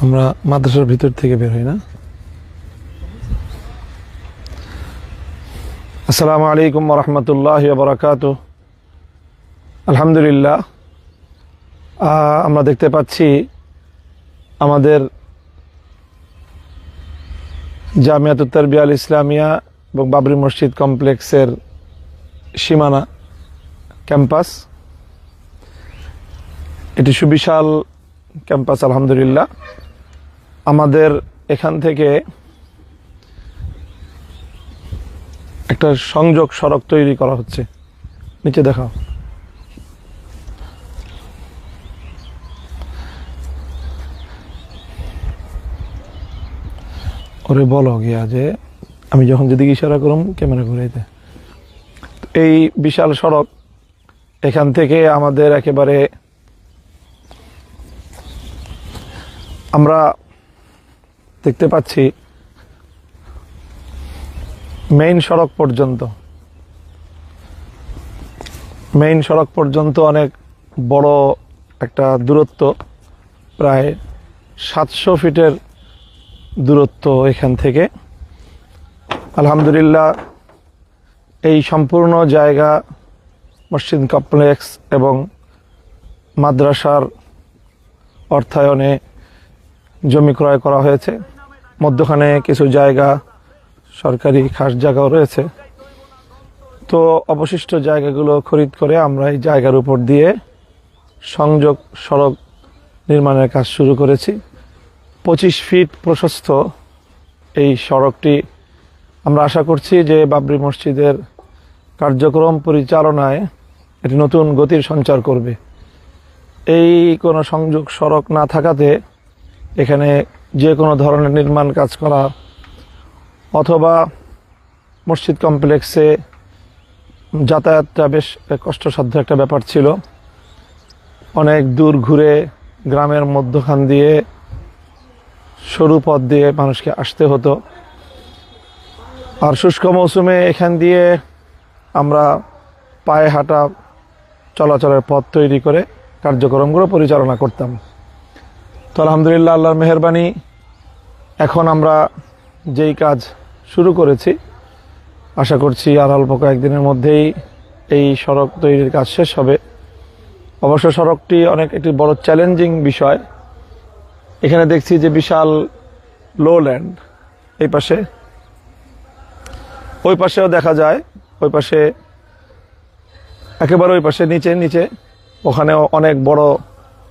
আমরা মাদ্রাসার ভিতর থেকে বের হই না। আসসালামু আলাইকুম ওয়া রাহমাতুল্লাহি ওয়া বারাকাতুহু। আলহামদুলিল্লাহ, আমরা দেখতে পাচ্ছি আমাদের জামিয়াতুত তারবিয়া আল ইসলামিয়া এবং বাবরি মসজিদ কমপ্লেক্সের সীমানা ক্যাম্পাস। এটি সুবিশাল ক্যাম্পাস আলহামদুলিল্লাহ। আমাদের এখান থেকে একটা সংযোগ সড়ক তৈরি করা হচ্ছে। নিচে দেখাও। ওরে বলো গিয়া যে আমি যখন যেদিকে ইশারা করুম ক্যামেরা ঘুরাইতে। এই বিশাল সড়ক এখান থেকে আমাদের একেবারে আমরা দেখতে পাচ্ছি মেইন সড়ক পর্যন্ত অনেক বড় একটা দূরত্ব, প্রায় 700 ফিটের দূরত্ব এখান থেকে। আলহামদুলিল্লাহ, এই সম্পূর্ণ জায়গা মসজিদ কমপ্লেক্স এবং মাদ্রাসার অর্থায়নে জমি ক্রয় করা হয়েছে। মধ্যখানে কিছু জায়গা সরকারি খাস জায়গাও রয়েছে। তো অবশিষ্ট জায়গাগুলো খরিদ করে আমরা এই জায়গার উপর দিয়ে সংযোগ সড়ক নির্মাণের কাজ শুরু করেছি। 25 ফিট প্রশস্ত এই সড়কটি আমরা আশা করছি যে বাবরি মসজিদের কার্যক্রম পরিচালনায় এটি নতুন গতির সঞ্চার করবে। এই কোনো সংযোগ সড়ক না থাকাতে এখানে যে কোনো ধরনের নির্মাণ কাজ করা অথবা মসজিদ কমপ্লেক্সে যাতায়াতটা বেশ কষ্টসাধ্য একটা ব্যাপার ছিল। অনেক দূর ঘুরে গ্রামের মধ্যখান দিয়ে সরু পথ দিয়ে মানুষকে আসতে হতো। আর শুষ্ক মৌসুমে এখান দিয়ে আমরা পায়ে হাঁটা চলাচলের পথ তৈরি করে কার্যক্রমগুলো পরিচালনা করতাম। তো আলহামদুলিল্লাহ, আল্লাহর মেহেরবানি, এখন আমরা যেই কাজ শুরু করেছি আশা করছি আর অল্প কয়েকদিনের মধ্যেই এই সড়ক তৈরির কাজ শেষ হবে। অবশ্য সড়কটি অনেক একটি বড় চ্যালেঞ্জিং বিষয়। এখানে দেখছি যে বিশাল লোল্যান্ড, এই পাশে ওই পাশেও দেখা যায়, ওই পাশে একেবারে ওই পাশে নিচে ওখানেও অনেক বড়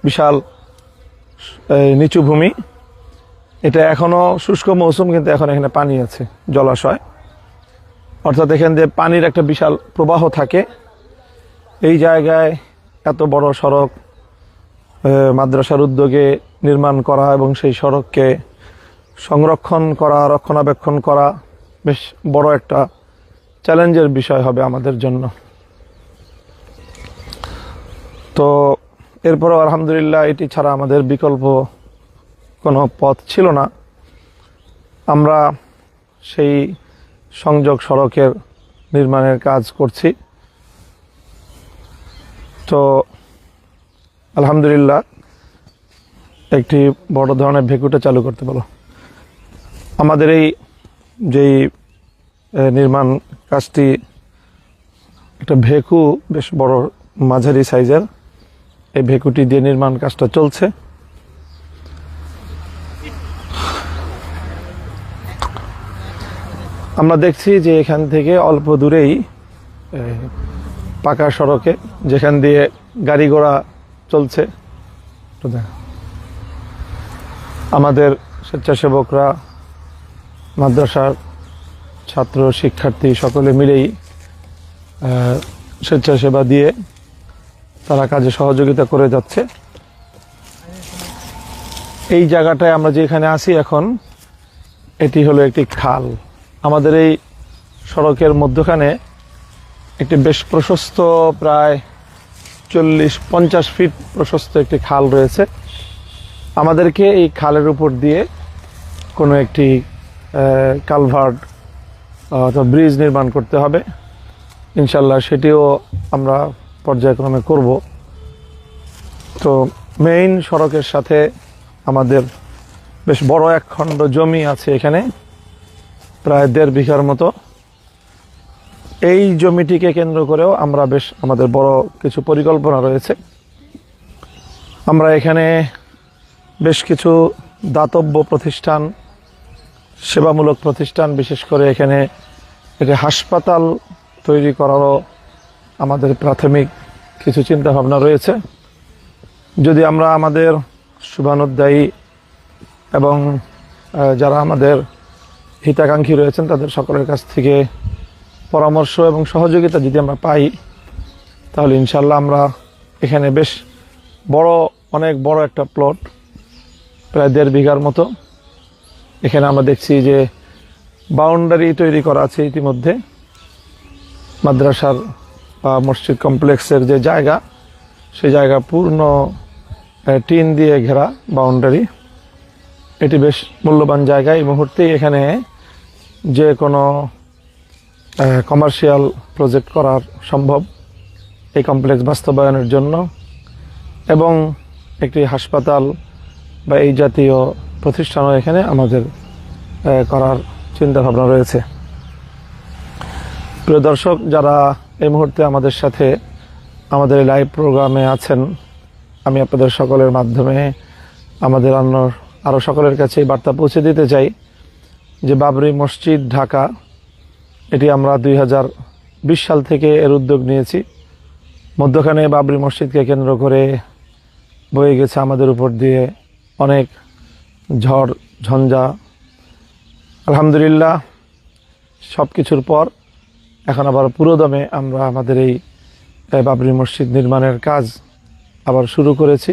বিশাল নিচু ভূমি। এটা এখনো শুষ্ক মৌসুম, কিন্তু এখন এখানে পানি আছে, জলাশয়, অর্থাৎ এখান দিয়ে পানির একটা বিশাল প্রবাহ থাকে। এই জায়গায় এত বড় সড়ক মাদ্রাসার উদ্যোগে নির্মাণ করা এবং সেই সড়ককে সংরক্ষণ করা, রক্ষণাবেক্ষণ করা বেশ বড় একটা চ্যালেঞ্জের বিষয় হবে আমাদের জন্য। তো এরপরও আলহামদুলিল্লাহ এটি ছাড়া আমাদের বিকল্প কোনো পথ ছিল না। আমরা সেই সংযোগ সড়কের নির্মাণের কাজ করছি। তো আলহামদুলিল্লাহ একটি বড় ধরনের ভেকুটা চালু করতে বলো। আমাদের এই যেই নির্মাণ কাজটি একটা ভেকু, বেশ বড় মাঝারি সাইজের, এই ভেকুটি দিয়ে নির্মাণ কাজটা চলছে। আমরা দেখছি যে এখান থেকে অল্প দূরেই পাকা সড়কে, যেখান দিয়ে গাড়ি ঘোড়া চলছে, আমাদের স্বেচ্ছাসেবকরা, মাদ্রাসার ছাত্র শিক্ষার্থী সকলে মিলেই স্বেচ্ছাসেবা দিয়ে তারা কাজে সহযোগিতা করে যাচ্ছে। এই জায়গাটায় আমরা যেখানে আছি এখন, এটি হলো একটি খাল। আমাদের এই সড়কের মধ্যখানে একটি বেশ প্রশস্ত, প্রায় 40-50 ফিট প্রশস্ত একটি খাল রয়েছে। আমাদেরকে এই খালের উপর দিয়ে কোনো একটি কালভার্ট অথবা ব্রিজ নির্মাণ করতে হবে। ইনশাল্লাহ সেটিও আমরা পর্যায়ক্রমে করব। তো মেইন সড়কের সাথে আমাদের বেশ বড় এক খণ্ড জমি আছে এখানে, প্রায় 1.5 বিঘার মতো। এই জমিটিকে কেন্দ্র করেও আমরা বেশ আমাদের বড় কিছু পরিকল্পনা রয়েছে। আমরা এখানে বেশ কিছু দাতব্য প্রতিষ্ঠান, সেবামূলক প্রতিষ্ঠান, বিশেষ করে এখানে একটি হাসপাতাল তৈরি করারও আমাদের প্রাথমিক কিছু চিন্তা ভাবনা রয়েছে। যদি আমরা আমাদের শুভানুধ্যায়ী এবং যারা আমাদের হিতাকাঙ্ক্ষী রয়েছেন তাদের সকলের কাছ থেকে পরামর্শ এবং সহযোগিতা যদি আমরা পাই, তাহলে ইনশাল্লাহ আমরা এখানে বেশ অনেক বড় একটা প্লট, প্রায় 1.5 বিঘার মতো, এখানে আমরা দেখছি যে বাউন্ডারি তৈরি করা আছে ইতিমধ্যে। মাদ্রাসার বা মসজিদ কমপ্লেক্সের যে জায়গা, সেই জায়গা পূর্ণ টিন দিয়ে ঘেরা বাউন্ডারি। এটি বেশ মূল্যবান জায়গা। এই মুহূর্তেই এখানে যে কোনো কমার্শিয়াল প্রজেক্ট করার সম্ভব এই কমপ্লেক্স বাস্তবায়নের জন্য, এবং একটি হাসপাতাল বা এই জাতীয় প্রতিষ্ঠানও এখানে আমাদের করার চিন্তা ভাবনা রয়েছে। প্রিয় দর্শক, যারা এই মুহূর্তে আমাদের সাথে আমাদের লাইভ প্রোগ্রামে আছেন, আমি আপনাদের সকলের মাধ্যমে আমাদের আরও সকলের কাছে এই বার্তা পৌঁছে দিতে চাই যে বাবরি মসজিদ ঢাকা, এটি আমরা 2020 সাল থেকে এর উদ্যোগ নিয়েছি। মধ্যখানে বাবরি মসজিদকে কেন্দ্র করে বয়ে গেছে আমাদের উপর দিয়ে অনেক ঝড় ঝঞ্ঝা। আলহামদুলিল্লাহ, সব কিছুর পর এখন আবার পুরোদমে আমরা আমাদের এই বাবরি মসজিদ নির্মাণের কাজ আবার শুরু করেছি।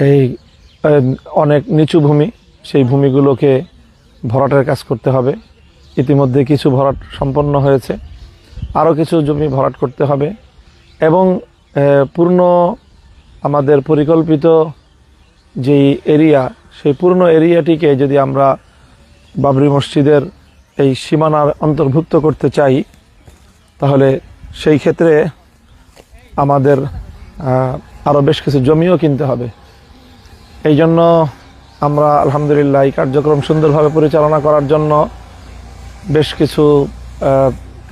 এই অনেক নিচু ভূমি, সেই ভূমিগুলোকে ভরাটের কাজ করতে হবে। ইতিমধ্যে কিছু ভরাট সম্পন্ন হয়েছে, আরও কিছু জমি ভরাট করতে হবে, এবং পূর্ণ আমাদের পরিকল্পিত যেই এরিয়া, সেই পূর্ণ এরিয়াটিকে যদি আমরা বাবরি মসজিদের এই সীমানার অন্তর্ভুক্ত করতে চাই, তাহলে সেই ক্ষেত্রে আমাদের আরও বেশ কিছু জমিও কিনতে হবে। এই জন্য আমরা আলহামদুলিল্লাহ এই কার্যক্রম সুন্দরভাবে পরিচালনা করার জন্য বেশ কিছু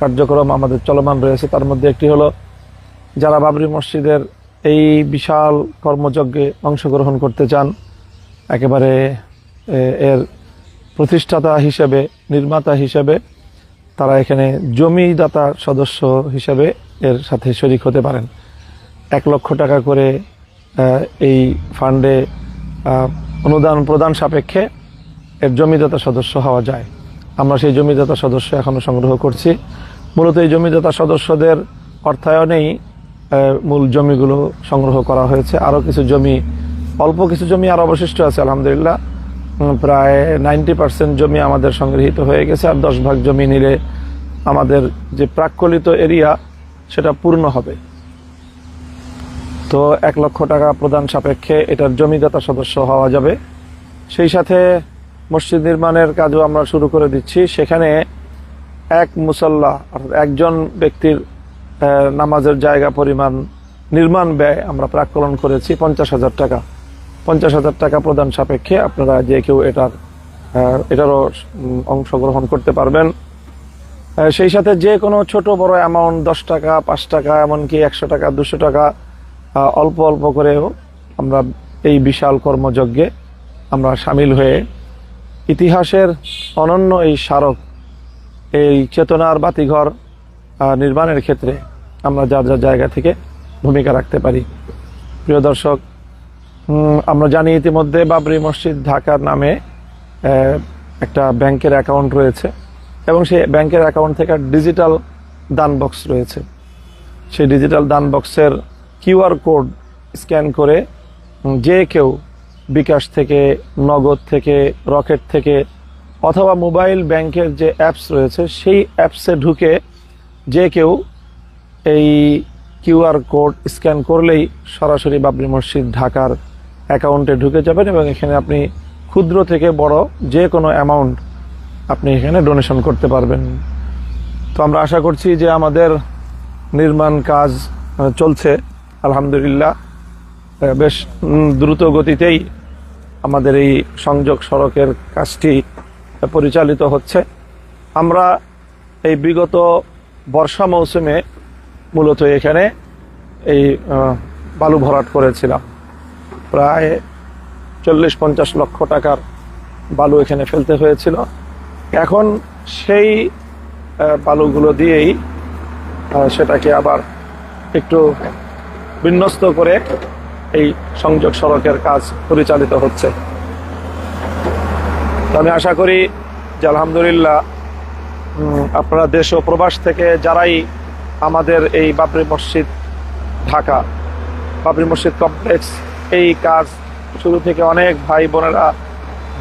কার্যক্রম আমাদের চলমান রয়েছে। তার মধ্যে একটি হলো, যারা বাবরি মসজিদের এই বিশাল কর্মযজ্ঞে অংশগ্রহণ করতে চান, একেবারে এর প্রতিষ্ঠাতা হিসেবে, নির্মাতা হিসেবে, তারা এখানে জমিদাতা সদস্য হিসেবে এর সাথে শরিক হতে পারেন। 1 লক্ষ টাকা করে এই ফান্ডে অনুদান প্রদান সাপেক্ষে এর জমিদাতা সদস্য হওয়া যায়। আমরা সেই জমিদাতা সদস্য এখনও সংগ্রহ করছি। মূলত এই জমিদাতা সদস্যদের অর্থায়নেই মূল জমিগুলো সংগ্রহ করা হয়েছে। আরও কিছু জমি, অল্প কিছু জমি আর অবশিষ্ট আছে। আলহামদুলিল্লাহ, প্রায় 90% জমি আমাদের সংগৃহীত হয়ে গেছে। আর 10 ভাগ জমি নিলে আমাদের যে প্রাক্কলিত এরিয়া, সেটা পূর্ণ হবে। তো 1 লক্ষ টাকা প্রদান সাপেক্ষে এটার জমিদাতা সদস্য হওয়া যাবে। সেই সাথে মসজিদ নির্মাণের কাজও আমরা শুরু করে দিচ্ছি। সেখানে এক মুসল্লা, অর্থাৎ একজন ব্যক্তির নামাজের জায়গা পরিমাণ নির্মাণ ব্যয় আমরা প্রাক্কলন করেছি 50,000 টাকা। 50,000 টাকা প্রদান সাপেক্ষে আপনারা যে কেউ এটারও অংশগ্রহণ করতে পারবেন। সেই সাথে যে কোনো ছোট বড় অ্যামাউন্ট, 10 টাকা, 5 টাকা, এমনকি 100 টাকা, 200 টাকা, অল্প অল্প করেও আমরা এই বিশাল কর্মযজ্ঞে আমরা সামিল হয়ে ইতিহাসের অনন্য এই স্মারক, এই চেতনার বাতিঘর নির্মাণের ক্ষেত্রে আমরা যার যার জায়গা থেকে ভূমিকা রাখতে পারি। প্রিয় দর্শক, আমরা জানি ইতিমধ্যে বাবরি মসজিদ ঢাকার নামে একটা ব্যাংকের অ্যাকাউন্ট রয়েছে, এবং সেই ব্যাংকের অ্যাকাউন্ট থেকে ডিজিটাল দান বক্স রয়েছে। সেই ডিজিটাল দান বক্সের QR কোড স্ক্যান করে যে কেউ বিকাশ থেকে, নগদ থেকে, রকেট থেকে, অথবা মোবাইল ব্যাংকের যে অ্যাপস রয়েছে, সেই অ্যাপসে ঢুকে যে কেউ এই QR কোড স্ক্যান করলেই সরাসরি বাবরি মসজিদ ঢাকার অ্যাকাউন্টে ঢুকে যাবেন, এবং এখানে আপনি ক্ষুদ্র থেকে বড় যে কোনো অ্যামাউন্ট আপনি এখানে ডোনেশন করতে পারবেন। তো আমরা আশা করছি যে আমাদের নির্মাণ কাজ চলছে আলহামদুলিল্লাহ বেশ দ্রুত গতিতেই আমাদের এই সংযোগ সড়কের কাজটি পরিচালিত হচ্ছে। আমরা এই বিগত বর্ষা মৌসুমে মূলত এখানে এই বালু ভরাট করেছিলাম। প্রায় 40-50 লক্ষ টাকার বালু এখানে ফেলতে হয়েছিল। এখন সেই বালুগুলো দিয়েই সেটাকে আবার একটু বিন্যস্ত করে এই সংযোগ সড়কের কাজ পরিচালিত হচ্ছে। তো আমি আশা করি যে আলহামদুলিল্লাহ আপনারা দেশ ও প্রবাস থেকে যারাই আমাদের এই বাবরি মসজিদ ঢাকা, বাবরি মসজিদ কমপ্লেক্স এই কাজ শুরু থেকে অনেক ভাই বোনেরা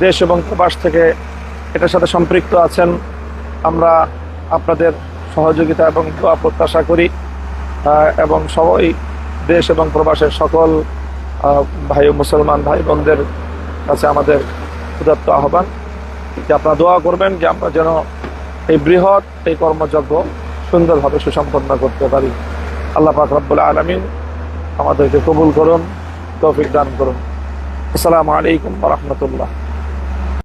দেশ এবং প্রবাস থেকে এটার সাথে সম্পৃক্ত আছেন। আমরা আপনাদের সহযোগিতা এবং দোয়া প্রত্যাশা করি এবং সবাই দেশ এবং প্রবাসের সকল ভাই ও মুসলমান ভাই বোনদের কাছে আমাদের উদাত্ত আহ্বান যে আপনারা দোয়া করবেন যে আমরা যেন এই বৃহৎ এই কর্মযজ্ঞ সুন্দরভাবে সুসম্পন্ন করতে পারি। আল্লাহ পাক রব্বুল আলামিন আমাদেরকে কবুল করুন, তৌফিক দান করুন। আসসালামু আলাইকুম ওয়া রাহমাতুল্লাহ।